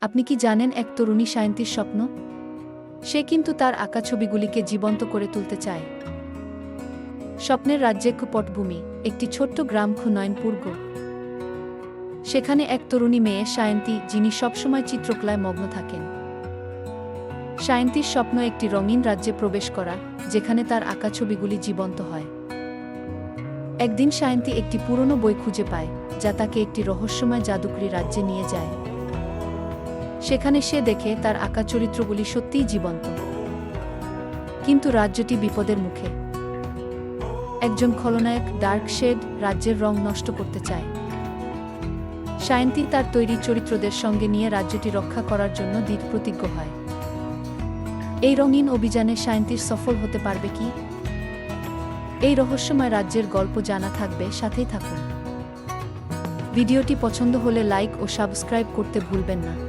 আপনি কি জানেন এক তরুণী সায়েন্টিস্ট স্বপ্ন? সে কিন্তু তার আঁকা ছবিগুলিকে জীবন্ত করে তুলতে চায়। স্বপ্নের রাজ্যে পটভূমি, একটি ছোট্ট গ্রাম নয়নপুর্গ। সেখানে এক তরুণী মেয়ে সায়ন্তী, যিনি সবসময় চিত্রকলায় মগ্ন থাকেন। সায়ন্তীর স্বপ্ন একটি রঙিন রাজ্যে প্রবেশ করা, যেখানে তার আঁকা ছবিগুলি জীবন্ত হয়। একদিন সায়ন্তী একটি পুরনো বই খুঁজে পায়, যা তাকে একটি রহস্যময় জাদুকরী রাজ্যে নিয়ে যায়। সেখানে সে দেখে তার আঁকা চরিত্রগুলি সত্যিই জীবন্ত। কিন্তু রাজ্যটি বিপদের মুখে। একজন খলনায়ক, ডার্কশেড, রাজ্যের রং নষ্ট করতে চায়। সায়ন্তী তার তৈরি চরিত্রদের সঙ্গে নিয়ে রাজ্যটি রক্ষা করার জন্য দৃঢ় প্রতিজ্ঞ হয়। এই রঙিন অভিযানে সায়ন্তীর সফল হতে পারবে কি? এই রহস্যময় রাজ্যের গল্প জানা থাকবে, সাথেই থাকুন। ভিডিওটি পছন্দ হলে লাইক ও সাবস্ক্রাইব করতে ভুলবেন না।